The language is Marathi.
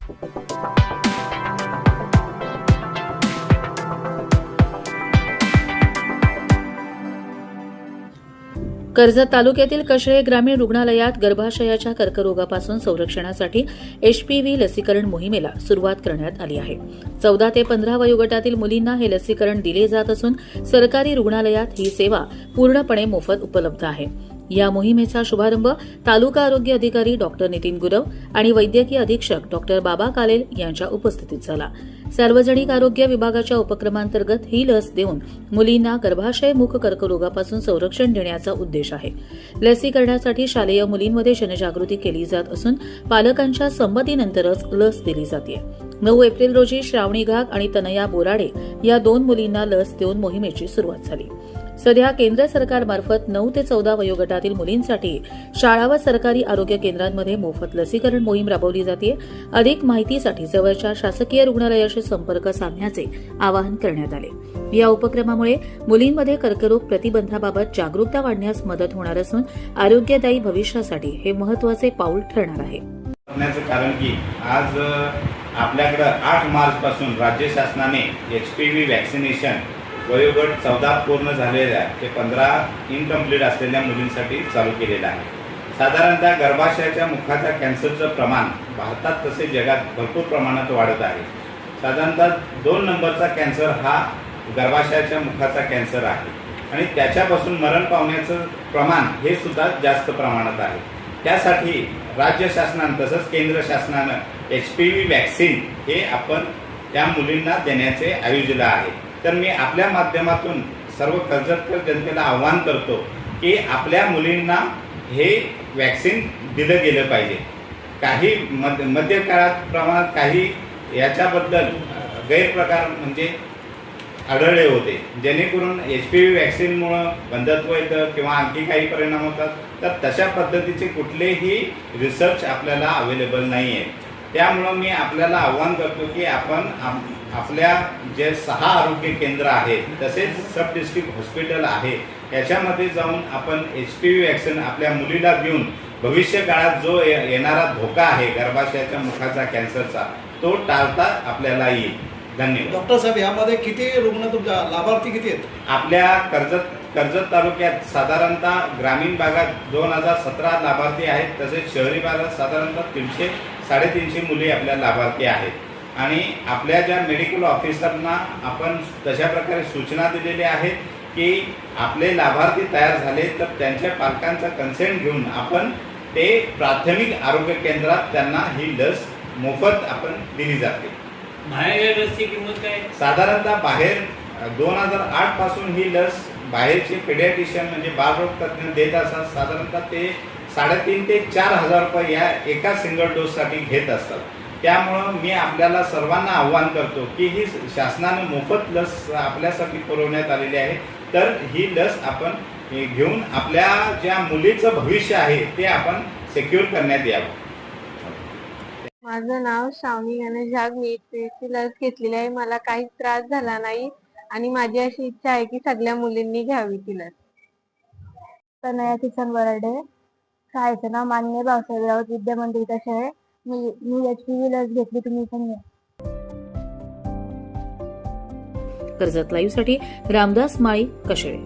कर्जत तालुक्यातील कशळे ग्रामीण रुग्णालयात गर्भाशयाच्या कर्करोगापासून संरक्षणासाठी HPV लसीकरण मोहिमेला सुरुवात करण्यात आली आहे। 14 ते 15 वयोगटातील मुलींना हे लसीकरण दिले जात असून सरकारी रुग्णालयात ही सेवा पूर्णपणे मोफत उपलब्ध आहे। या मोहिमेचा शुभारंभ तालुका आरोग्य अधिकारी डॉक्टर नितीन गुरव आणि वैद्यकीय अधीक्षक डॉक्टर बाबा कालेल यांच्या उपस्थितीत झाला। सार्वजनिक आरोग्य विभागाच्या उपक्रमांतर्गत ही लस देऊन मुलींना गर्भाशयमुख कर्करोगापासून संरक्षण देण्याचा उद्देश आहे। लसीकरणासाठी शालेय मुलींमध्ये जनजागृती केली जात असून पालकांच्या संमतीनंतरच लस दिली जाते। 9 एप्रिल रोजी श्रावणी घाग आणि तनया बोराडे या 2 मुलींना लस देऊन मोहिमेची सुरुवात झाली। सध्या केंद्र सरकारमार्फत 9 ते 14 वयोगटातील मुलींसाठी शाळा व सरकारी आरोग्य केंद्रांमध्ये मोफत लसीकरण मोहीम राबवली जाते। अधिक माहितीसाठी जवळच्या शासकीय रुग्णालयाशी संपर्क साधण्याचे आवाहन करण्यात आले। या उपक्रमामुळे मुलींमध्ये कर्करोग प्रतिबंधाबाबत जागरूकता वाढण्यास मदत होणार असून आरोग्यदायी भविष्यासाठी हे महत्त्वाचे पाऊल ठरणार आहे। कारण की आज आपल्याकडे 8 मार्च पासून राज्य शासनाने HPV वॅक्सिनेशन वयोगट 14 पूर्ण झालेल्या ते 15 इनकम्प्लीट असलेल्या मुलींसाठी चालू केलेलं आहे। साधारणतः गर्भाशयाच्या मुखाच्या कॅन्सरचं प्रमाण भारतात तसे जगात भरपूर प्रमाणात वाढत आहे। साधारणतः 2 नंबरचा कॅन्सर हा गर्भाशयाच्या मुखाचा कॅन्सर आहे आणि त्याच्यापासून मरण पावण्याचं प्रमाण हे सुद्धा जास्त प्रमाणात आहे। त्यासाठी राज्य शासनाने तसंच केंद्र शासनाने HPV वॅक्सिन हे आपण त्या मुलींना देण्याचे आयोजन आहे। तर मी आपल्या माध्यमातून सर्व कर्जतकर जनतेला आवाहन करतो की आपल्या मुलींना हे वॅक्सिन दिलं गेलं पाहिजे। काही मध्यकाळात प्रमाणात काही याच्याबद्दल गैरप्रकार म्हणजे आढळले होते, जेणेकरून HPV वॅक्सिनमुळे बंधत्व येतं किंवा आणखी काही परिणाम होतात। तर तशा पद्धतीचे कुठलेही रिसर्च आपल्याला अवेलेबल नाही आहे। त्यामुळं मी आपल्याला आव्हान करतो की आपण आपल्या जे 6 आरोग्य केंद्र आहेत तसेच सब डिस्ट्रिक्ट हॉस्पिटल आहे याच्यामध्ये जाऊन आपण HPV वॅक्सिन आपल्या मुलीला घेऊन भविष्य काळात जो येणारा धोका आहे गर्भाशयाच्या मुखाचा कॅन्सरचा तो टाळता आपल्याला येईल। धन्यवाद। डॉक्टर साहेब, यामध्ये किती रुग्ण तुमच्या लाभार्थी किती आहेत? आपल्या कर्जत तालुक्यात साधारणतः ग्रामीण भागात 2017 लाभार्थी आहेत, तसेच शहरी भागात साधारणतः 300-350 मुली आपल्या लाभार्थी आहेत। आणि आपल्या ज्या मेडिकल ऑफिसरना आपण तशा प्रकारे सूचना दिलेल्या आहेत की आपले लाभार्थी तयार झाले तर त्यांच्या पालकांचा कन्सेंट घेऊन आपण ते प्राथमिक आरोग्य केंद्रात त्यांना ही लस मोफत आपण दिली जाते। बाहेर लसची किंमत काय? साधारणतः बाहेर 2008 पासून ही लस बाहेरचे पेडियाट्रिशियन म्हणजे बालरोग तज्ञ देत असतात। साधारणतः ते 3,500 ते 4,000 रुपये या एका सिंगल डोससाठी घेत असतात। त्यामुळं मी आपल्याला सर्वांना आव्हान करतो की ही शासनाने मोफत लस आपल्यासाठी पुरवण्यात आलेली आहे, तर ही लस आपण घेऊन आपल्या ज्या मुलीचं भविष्य आहे ते आपण सिक्युअर करण्यात यावं। माझं नाव श्रावणी गणेश झाग। मी HPV लस घेतलेली आहे। मला काही त्रास झाला नाही आणि माझी अशी इच्छा आहे की सगळ्या मुलींनी घ्यावी ती लस। तनया किसन वराडे, शाळेचं नाव मान्य भाऊसाहेब राऊत विद्या मंदिर कशळे। मी HPV लस घेतली, तुम्ही पण घ्या। कर्जत लाईव्हसाठी रामदास माळी, कशळे।